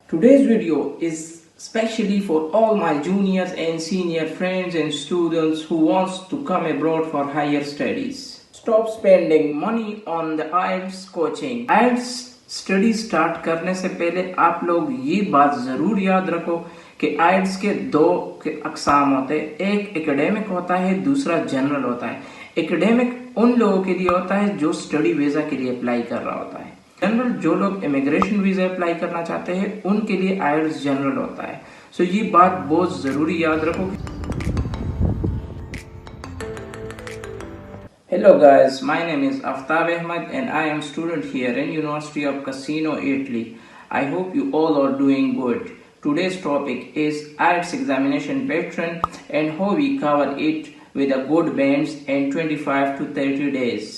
Today's video is specially for all my juniors and senior friends and students who wants to come abroad for higher studies. Stop spending money on the IELTS coaching. IELTS study start करने से पहले आप लोग ये बात जरूर याद रखो कि IELTS के दो अकसाम होते हैं। एक एकेडमिक होता है, दूसरा जनरल होता है। एकेडमिक उन लोगों के लिए होता है जो स्टडी वीजा के लिए अप्लाई कर रहा होता है। जनरल जो लोग इमिग्रेशन वीजा अप्लाई करना चाहते हैं उनके लिए IELTS जनरल होता है। सो ये बात बहुत जरूरी याद रखो। Hello guys, my name is Aftab Ahmed and I am student here in University of Casino, Italy. I hope you all are doing good. Today's topic is IELTS examination pattern and how we cover it with a good bands in 25 to 30 days.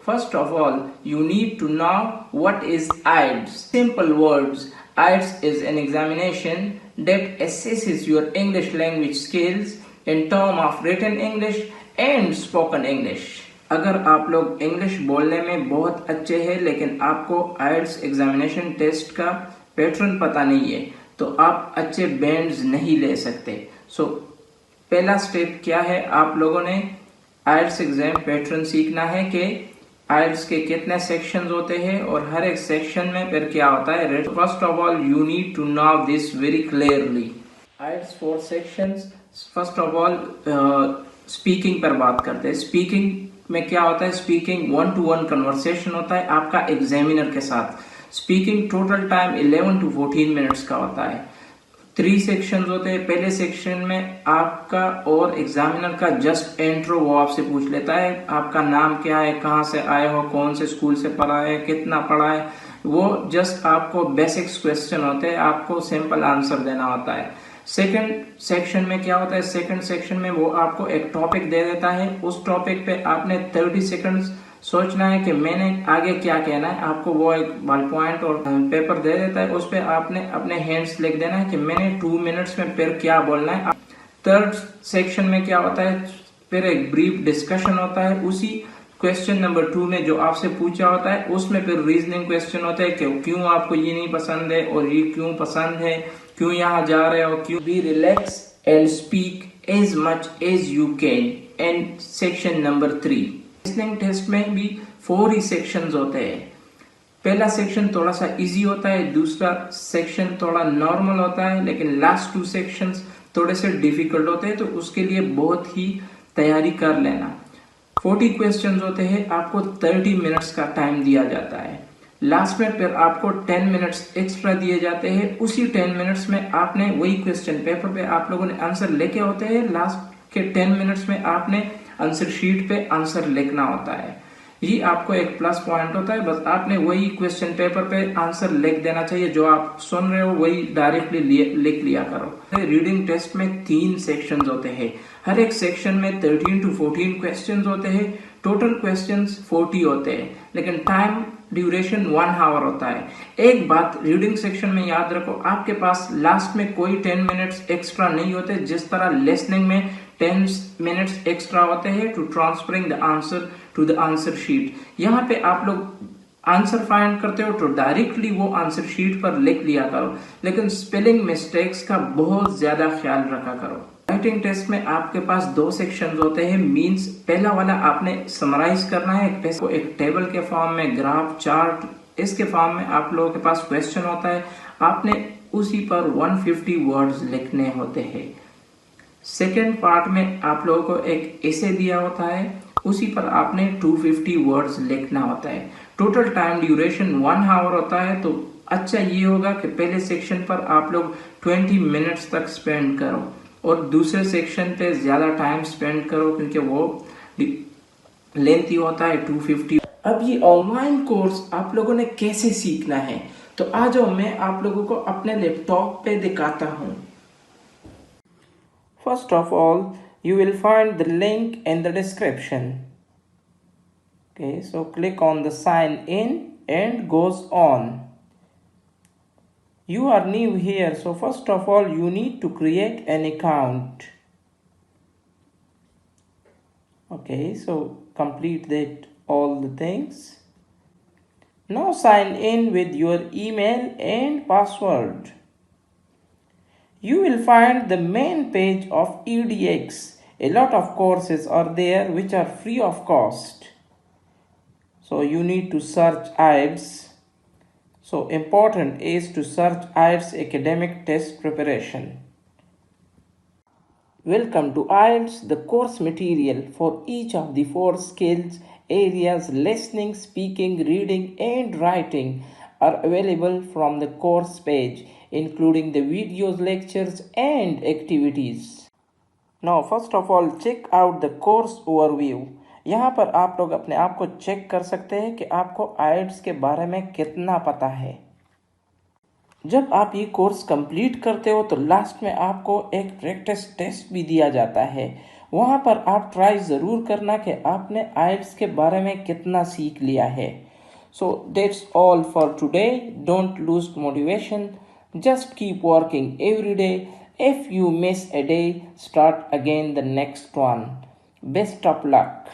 First of all, you need to know what is IELTS. Simple words, IELTS is an examination that assesses your English language skills in terms of written English and spoken English. अगर आप लोग English बोलने में बहुत अच्छे हैं लेकिन आपको आइल्ट्स एग्जामिनेशन टेस्ट का पैटर्न पता नहीं है तो आप अच्छे बैंड्स नहीं ले सकते। सो पहला स्टेप क्या है, आप लोगों ने आइल्ट्स एग्जाम पैटर्न सीखना है कि आइल्ट्स के कितने सेक्शंस होते हैं और हर एक सेक्शन में फिर क्या होता है। First of all you need to know this very clearly. IELTS 4 sections. First of all speaking पर बात करते हैं। स्पीकिंग में क्या होता है, स्पीकिंग 1-to-1 कन्वर्सेशन होता है आपका एग्जामिनर के साथ। Speaking total time 11 to 14 minutes का होता है। 3 सेक्शंस होते हैं। पहले सेक्शन में आपका और एग्जामिनर का जस्ट इंट्रो, वो आपसे पूछ लेता है आपका नाम क्या है, कहाँ से आए हो, कौन से स्कूल से पढ़ा है, कितना पढ़ा है। वो जस्ट आपको बेसिक्स क्वेश्चन होते हैं, आपको सिंपल आंसर देना होता है। सेकंड सेक्शन में क्या होता है, सेकंड सेक्शन में वो आपको एक टॉपिक दे देता है। उस टॉपिक पे आपने 30 सेकंड्स सोचना है कि मैंने आगे क्या कहना है। आपको वो एक बॉल पॉइंट और पेपर दे देता है, उस पे आपने अपने हैंड्स लिख देना है कि मैंने 2 मिनट्स में फिर क्या बोलना है। थर्ड सेक्शन में क्या होता है, फिर एक ब्रीफ डिस्कशन होता है। उसी क्वेश्चन नंबर 2 में जो आपसे पूछा होता है उसमें फिर रीजनिंग क्वेश्चन होता है कि क्यों आपको ये नहीं पसंद है और ये क्यों पसंद है, क्यों यहाँ जा रहे हो, क्यों। Be relax and speak as much as you can. And section number 3 listening test में भी 4 ही सेक्शंस होते हैं। पहला सेक्शन थोड़ा सा इजी होता है, दूसरा सेक्शन थोड़ा नॉर्मल होता है, लेकिन लास्ट 2 सेक्शंस थोड़े से डिफिकल्ट होते हैं, तो उसके लिए बहुत ही तैयारी कर लेना। 40 क्वेश्चंस होते हैं, आपको 30 मिनट्स का टाइम दिया जाता है। लास्ट में फिर आपको 10 मिनट्स एक्स्ट्रा दिए जाते हैं। उसी 10 मिनट्स में आपने वही क्वेश्चन पेपर पे आप लोगों ने आंसर लेके होते हैं। लास्ट के 10 मिनट्स में आपने आंसर शीट पे आंसर लिखना होता है। ये आपको एक प्लस पॉइंट होता है, बस आपने वही क्वेश्चन पेपर पे आंसर लिख देना चाहिए। जो आप सुन रहे हो वही डायरेक्टली लिख लिया करो। रीडिंग टेस्ट में 3 सेक्शंस होते हैं, हर एक सेक्शन में 13 to 14 क्वेश्चंस होते हैं। टोटल क्वेश्चंस 40 होते हैं, लेकिन टाइम ड्यूरेशन 1 आवर होता है। एक बात रीडिंग सेक्शन में याद रखो, आपके पास लास्ट में कोई 10 मिनट्स एक्स्ट्रा नहीं होते। जिस तरह लिसनिंग में 10 मिनट्स एक्स्ट्रा होते हैं to transferring the answer to the answer sheet. यहाँ पे आप लोग आंसर फाइंड करते हो तो डायरेक्टली वो आंसर शीट पर लिख लिया करो, लेकिन स्पेलिंग मिस्टेक्स का बहुत ज्यादा ख्याल रखा करो। राइटिंग टेस्ट में आपके पास 2 सेक्शंस होते हैं। मींस पहला वाला आपने समराइज करना है एक टेबल के फॉर्म में, ग्राफ, चार्ट, इसके फॉर्म में आप लोगों के पास क्वेश्चन होता है, आपने उसी पर 150 वर्ड्स लिखने होते हैं। सेकेंड पार्ट में आप लोगों को एक एसे दिया होता है, उसी पर आपने 250 वर्ड्स लिखना होता है। टोटल टाइम ड्यूरेशन 1 आवर होता है। तो अच्छा ये होगा कि पहले सेक्शन पर आप लोग 20 मिनट्स तक स्पेंड करो और दूसरे सेक्शन पे ज्यादा टाइम स्पेंड करो क्योंकि वो लेंथी होता है 250। अब ये ऑनलाइन कोर्स आप लोगों ने कैसे सीखना है, तो आ जाओ मैं आप लोगों को अपने लैपटॉप पे दिखाता हूँ। First of all you will find the link in the description. Okay, so click on the sign in and goes on. You are new here, so first of all you need to create an account. Okay, so complete that all the things. Now sign in with your email and password. You will find the main page of EDX. A lot of courses are there which are free of cost. So you need to search IELTS. So important is to search IELTS academic test preparation. Welcome to IELTS, the course material for each of the 4 skills areas listening, speaking, reading and writing are available from the course page, including the videos, lectures and activities. Now first of all check out the course overview. यहाँ पर आप लोग अपने आप को check कर सकते हैं कि आपको IELTS के बारे में कितना पता है। जब आप ये कोर्स कंप्लीट करते हो तो लास्ट में आपको एक प्रैक्टिस टेस्ट भी दिया जाता है। वहाँ पर आप ट्राई ज़रूर करना कि आपने IELTS के बारे में कितना सीख लिया है। So that's all for today. Don't lose motivation, just keep working every day. If you miss a day, start again the next one. Best of luck.